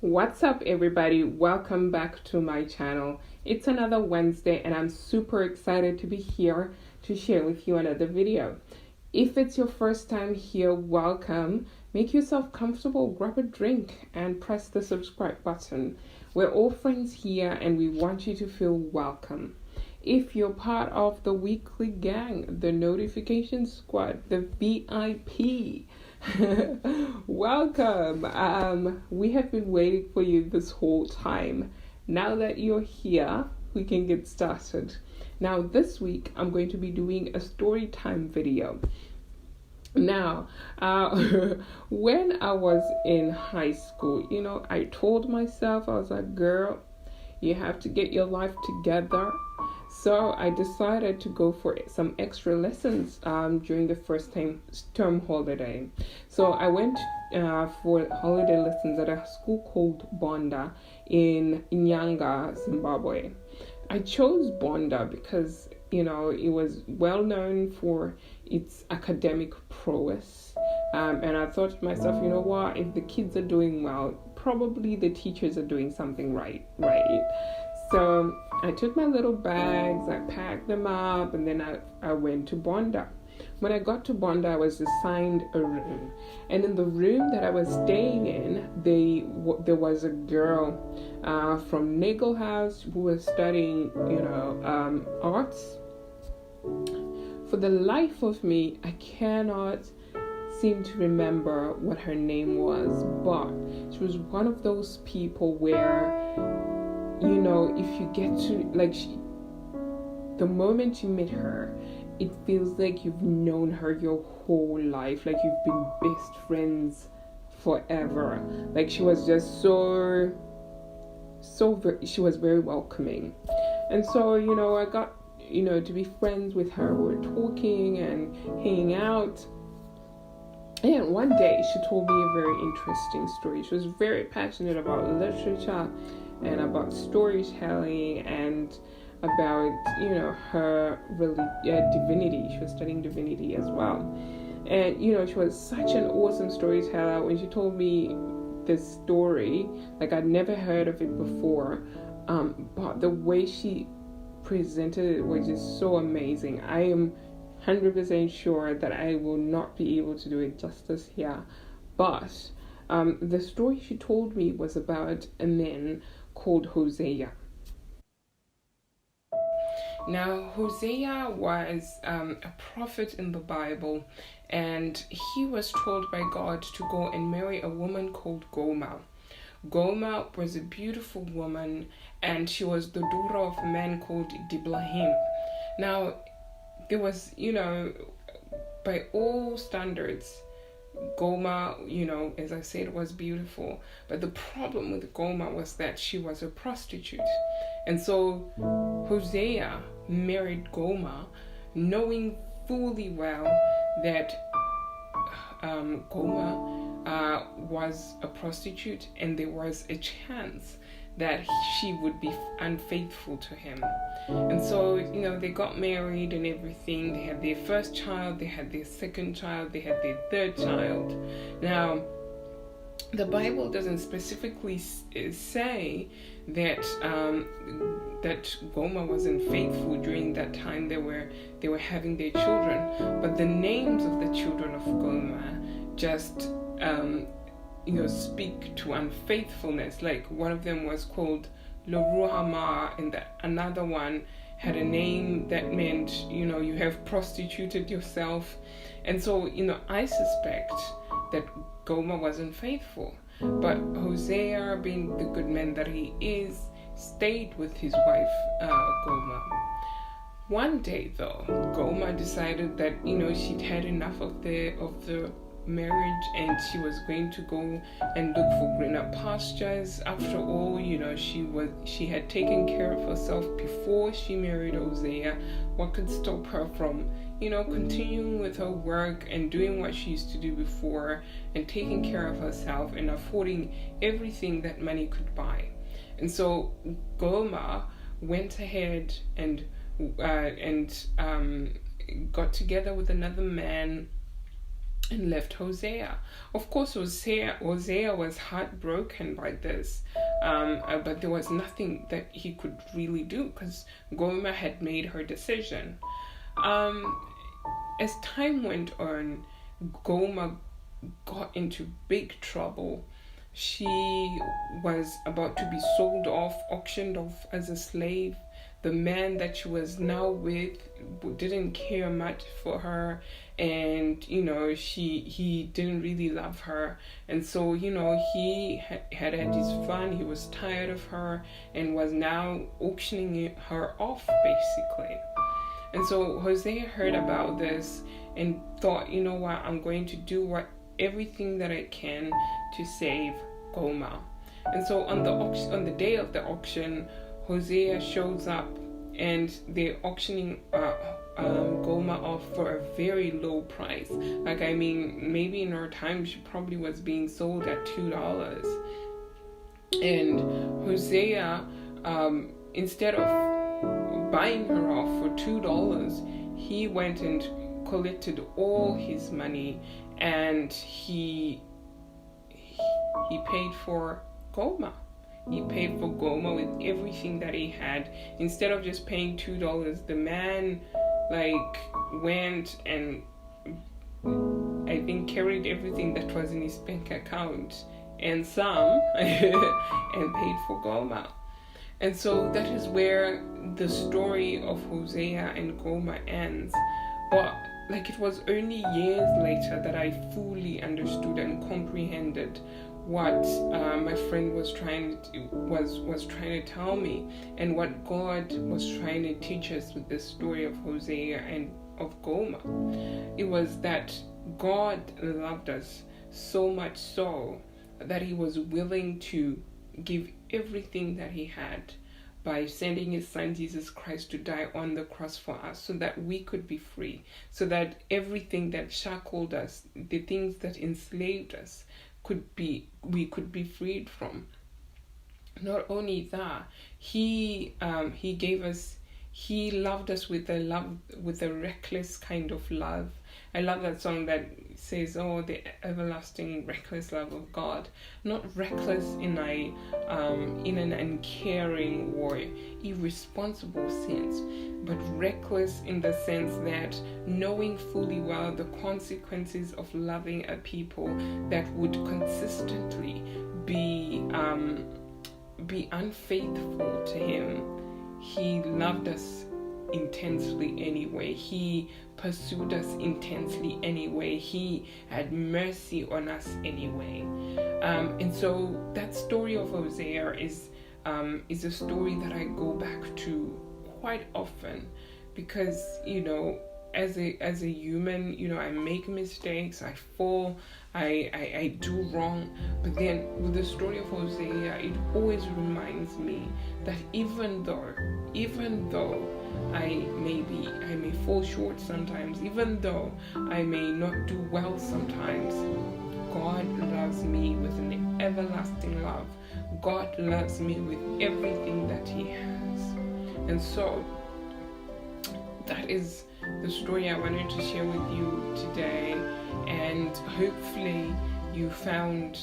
What's up, everybody? Welcome back to my channel. It's another Wednesday and I'm super excited to be here to share with you another video. If it's your first time here, welcome. Make yourself comfortable, grab a drink and press the subscribe button. We're all friends here and we want you to feel welcome. If you're part of the weekly gang, the notification squad, the VIP, welcome. We have been waiting for you this whole time. Now that you're here, we can get started. Now this week I'm going to be doing a story time video. Now when I was in high school, I told myself, I was like, girl, you have to get your life together. So I decided to go for some extra lessons during the first term holiday. So I went for holiday lessons at a school called Bonda in Nyanga, Zimbabwe. I chose Bonda because, it was well known for its academic prowess. And I thought to myself, what, if the kids are doing well, probably the teachers are doing something right? So I took my little bags, I packed them up, and then I went to Bonda. When I got to Bonda, I was assigned a room. And in the room that I was staying in, there was a girl from Nagel House who was studying, arts. For the life of me, I cannot seem to remember what her name was, but she was one of those people where, if you get to, the moment you meet her, it feels like you've known her your whole life, like you've been best friends forever. Like she was just she was very welcoming. And so, I got, to be friends with her. We were talking and hanging out. And one day she told me a very interesting story. She was very passionate about literature and about storytelling and about, her divinity. She was studying divinity as well. And, she was such an awesome storyteller. When she told me this story, I'd never heard of it before, but the way she presented it was just so amazing. I am 100% sure that I will not be able to do it justice here. But the story she told me was about a man called Hosea. Now, Hosea was a prophet in the Bible, and he was told by God to go and marry a woman called Gomer. Gomer was a beautiful woman, and she was the daughter of a man called Diblaim. Now, there was, by all standards, Gomer, as I said, was beautiful. But the problem with Gomer was that she was a prostitute. And so Hosea married Gomer, knowing fully well that Gomer was a prostitute and there was a chance that she would be unfaithful to him. And so, they got married and everything. They had their first child, they had their second child, they had their third child. Now, the Bible doesn't specifically say that that Gomer wasn't faithful during that time they were having their children, but the names of the children of Gomer just speak to unfaithfulness. Like one of them was called Loruhamah, and another one had a name that meant, you have prostituted yourself. And so, I suspect that Gomer wasn't faithful. But Hosea, being the good man that he is, stayed with his wife, Gomer. One day, though, Gomer decided that, she'd had enough of the marriage and she was going to go and look for greener pastures. After all, she had taken care of herself before she married Hosea. What could stop her from continuing with her work and doing what she used to do before and taking care of herself and affording everything that money could buy? And so Gomer went ahead and got together with another man and left Hosea. Of course, Hosea was heartbroken by this, but there was nothing that he could really do because Gomer had made her decision. As time went on, Gomer got into big trouble. She was about to be sold off, auctioned off as a slave. The man that she was now with didn't care much for her, and he didn't really love her, and so he had his fun. He was tired of her and was now auctioning her off basically. And so Hosea heard about this and thought, you know what, I'm going to do everything that I can to save Gomer. And so on the day of the auction, Hosea shows up and they're auctioning Gomer off for a very low price. Maybe in her time she probably was being sold at $2. And Hosea, instead of buying her off for $2, he went and collected all his money and he paid for Gomer. He paid for Gomer with everything that he had. Instead of just paying $2, the man went and I think carried everything that was in his bank account and some and paid for Gomer. And so that is where the story of Hosea and Gomer ends. But it was only years later that I fully understood and comprehended what my friend was trying to tell me, and what God was trying to teach us with the story of Hosea and of Gomer. It was that God loved us so much so that he was willing to give everything that he had by sending his son Jesus Christ to die on the cross for us so that we could be free, so that everything that shackled us, the things that enslaved us, we could be freed from. Not only that, he loved us with a reckless kind of love. I love that song that says, "Oh, the everlasting reckless love of God." Not reckless in an uncaring or irresponsible sense, but reckless in the sense that knowing fully well the consequences of loving a people that would consistently be unfaithful to him. He loved us intensely anyway. He pursued us intensely anyway. He had mercy on us anyway. And so that story of Hosea is a story that I go back to quite often because, as a human, I make mistakes, I fall, I do wrong. But then with the story of Hosea, it always reminds me that even though I may fall short sometimes, even though I may not do well sometimes, God loves me with an everlasting love. God loves me with everything that he has. And so that is the story I wanted to share with you today, and hopefully you found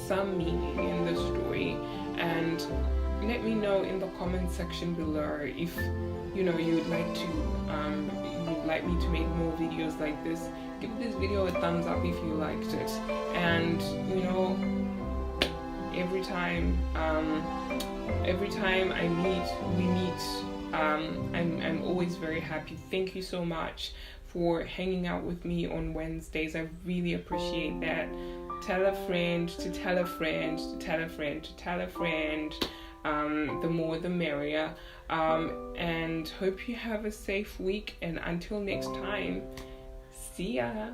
some meaning in the story. And let me know in the comment section below if you'd like me to make more videos like this. Give this video a thumbs up if you liked it. And every time we meet, I'm always very happy. Thank you so much for hanging out with me on Wednesdays. I really appreciate that. Tell a friend to tell a friend to tell a friend to tell a friend. The more the merrier. And hope you have a safe week, and until next time, see ya.